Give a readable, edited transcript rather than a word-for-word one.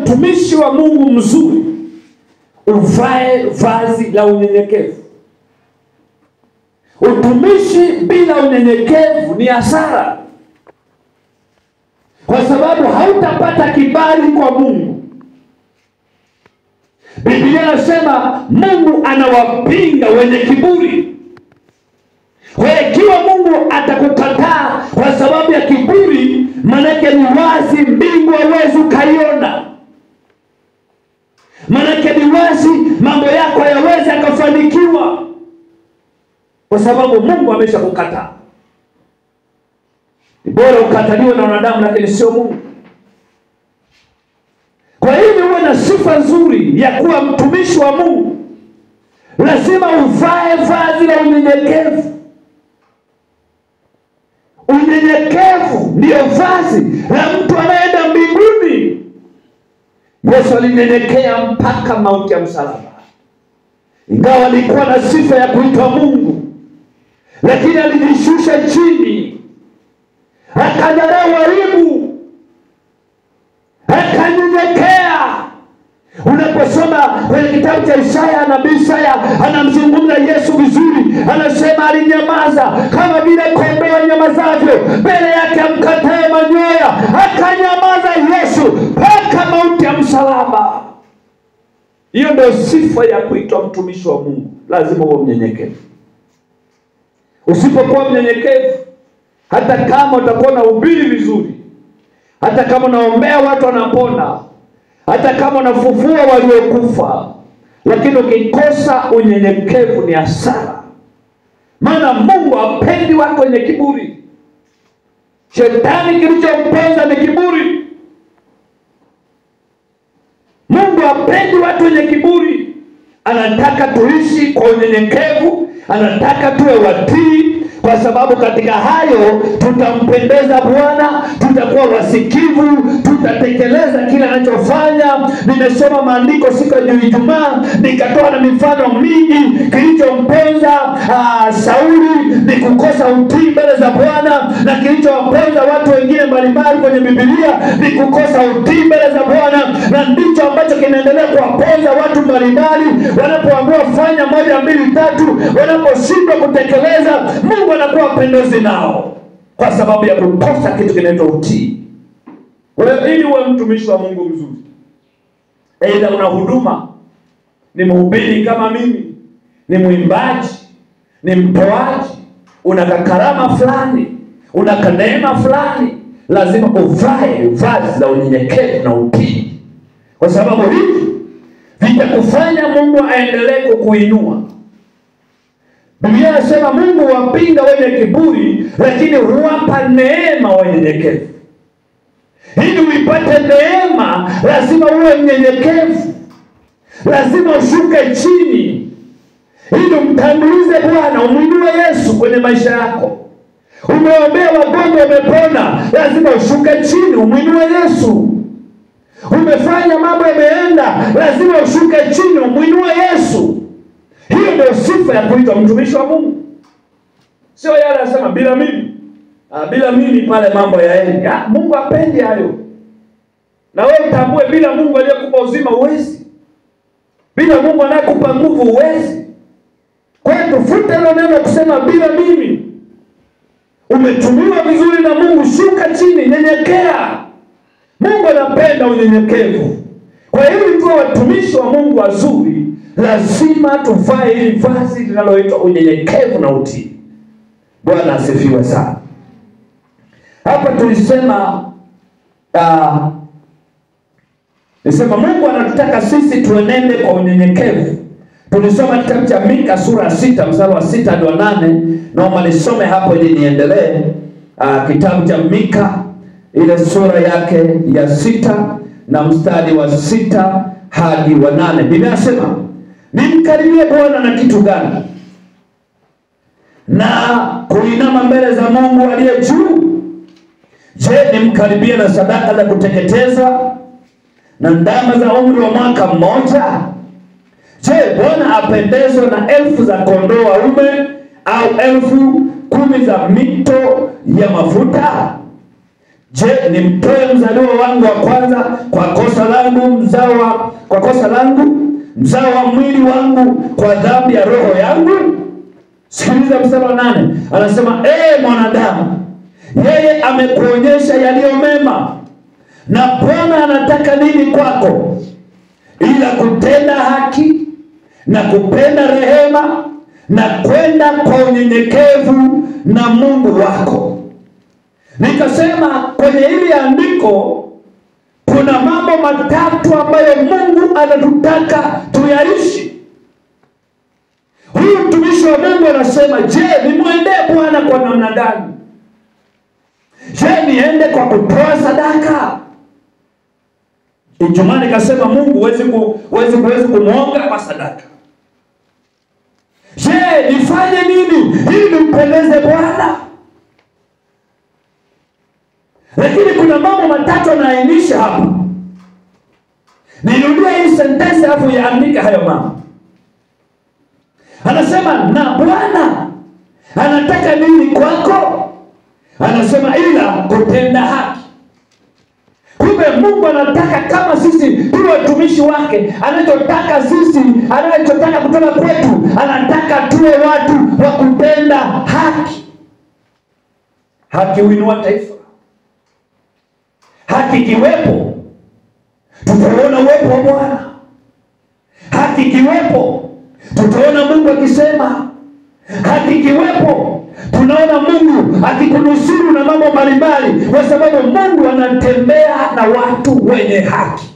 Mtumishi wa Mungu mzuri uvae vazi la unyenyekevu. Utumishi bila unyenyekevu ni hasara, kwa sababu hautapata kibali kwa Mungu. Biblia inasema Mungu anawapinga wenye kiburi. Kwa ikiwa Mungu atakukataa kwa sababu ya kiburi, manake ni wazi mbingu hauwezi ukaiona. Manake ni wazi mambo yako hayawezi yakafanikiwa, kwa sababu Mungu ameshakukataa. Ni bora ukataliwe na wanadamu, lakini sio Mungu. Kwa hivyo uwe na sifa nzuri ya kuwa mtumishi wa Mungu, lazima uvae vazi la unyenyekevu. Unyenyekevu ndio vazi la mtu anayeenda mbinguni. Yesu alinyenyekea mpaka mauti ya msalaba. Ingawa alikuwa na sifa ya kuitwa Mungu, lakini alijishusha chini, akadharau aibu, akanyenyekea. Unaposoma kwenye kitabu cha Isaya, nabii Isaya anamzungumza Yesu vizuri. Anasema alinyamaza kama vile kondoo nyamazavyo mbele yake amkataye manyoya. Akanyamaza Yesu mpaka mauti ya msalaba. Hiyo ndio sifa ya kuitwa mtumishi wa Mungu. Lazima uwe mnyenyekevu. Usipokuwa mnyenyekevu, hata kama utakuwa na ubiri vizuri, hata kama unaombea watu wanapona, hata kama unafufua waliokufa, lakini ukikosa unyenyekevu ni hasara. Maana Mungu hapendi watu wenye kiburi. Shetani kilichomponza ni kiburi. Mungu hapendi watu wenye kiburi. Anataka tuishi kwa unyenyekevu, anataka tuwe watii, kwa sababu katika hayo tutampendeza Bwana, tutakuwa wasikivu, tutatekeleza kila anachofanya. Nimesoma maandiko siku ya Ijumaa, nikatoa na mifano mingi. Kilichomponza Sauli ni kukosa utii mbele za Bwana, na kilichomponza watu wengine mbalimbali kwenye Biblia ni kukosa utii mbele za Bwana, na ndicho ambacho kinaendelea kuwaponza watu mbalimbali. Wanapoambiwa fanya 1, 2, 3, wanaposhindwa kutekeleza, Mungu anakuwa pendozi nao kwa sababu ya kukosa kitu kinaitwa utii. Wewe ili uwe mtumishi wa Mungu mzuri, aidha una huduma, ni mhubiri kama mimi, ni mwimbaji, ni mtoaji, una karama fulani, una neema fulani, lazima uvae vazi la unyenyekevu na utii, kwa sababu hivi vitakufanya Mungu aendelee kukuinua. Biblia inasema Mungu wapinga wenye kiburi, lakini huwapa neema wanyenyekevu. Ili uipate neema, lazima uwe mnyenyekevu. Lazima ushuke chini, ili umtangulize Bwana, umwinue Yesu kwenye maisha yako. Umeombea wagonjwa wamepona, lazima ushuke chini, umwinue Yesu. Umefanya mambo yameenda, lazima ushuke chini, umwinue Yesu. Hiyo ndio sifa ya kuitwa mtumishi wa Mungu. Sio yale anasema bila mimi. Bila mimi pale mambo yaendi. Mungu hapendi hayo. Na wewe utambue bila Mungu aliyekupa uzima uwezi. Bila Mungu anayekupa nguvu uwezi. Kwa hiyo tufute hilo neno kusema bila mimi. Umetumiwa vizuri na Mungu, shuka chini, nyenyekea. Mungu anapenda unyenyekevu. Kwa hiyo tuwe watumishi wa Mungu wazuri, lazima tuvae hili vazi linaloitwa unyenyekevu na utii. Bwana asifiwe sana. Hapa tulisema Mungu anatutaka sisi tuenende kwa unyenyekevu. Tulisoma kitabu cha Mika sura 6 mstari wa 6 hadi 8. Naomba nisome hapo ili niendelee. Kitabu cha Mika ile sura yake ya 6 na mstari wa 6 hadi wa 8. Biblia inasema, nimkaribie Bwana na kitu gani? Na kuinama mbele za Mungu aliye juu. Je, nimkaribie na sadaka za kuteketeza na ndama za umri wa mwaka mmoja? Je, Bwana apendezwa na 1000 za kondoo waume au 10,000 za mito ya mafuta? Je, nimtoe mzaliwa wangu wa kwanza kwa kosa langu, mzao wa mwili wangu kwa dhambi ya roho yangu? Sikiliza mstari wa 8. Anasema, mwanadamu, yeye amekuonyesha yaliyo mema, na Bwana anataka nini kwako? Ila kutenda haki na kupenda rehema na kwenda kwa unyenyekevu na Mungu wako. Nikasema kwenye hili andiko kuna mambo matatu ambayo Mungu anatutaka tuyaishi. Huyu mtumishi wa Mungu anasema, je, nimwendee Bwana kwa namna gani? Je, niende kwa kutoa sadaka? Ijumaa nikasema Mungu huwezi kumwonga kwa sadaka. Je, nifanye nini ili nimpendeze Bwana? Lakini kuna mambo matatu anaainisha hapa. Nirudie hii sentensi alafu yaandika hayo mambo. Anasema, na Bwana anataka nini kwako? Anasema, ila kutenda haki. Kumbe Mungu anataka kama sisi tuwe watumishi wake, anachotaka kutoka kwetu, anataka tuwe watu wa kutenda haki. Haki huinua taifa. Haki kiwepo, tutaona uwepo wa Bwana. Haki kiwepo, tutaona Mungu akisema. Haki kiwepo, tunaona Mungu akikunusuru na mambo mbalimbali, kwa sababu Mungu anatembea na watu wenye haki.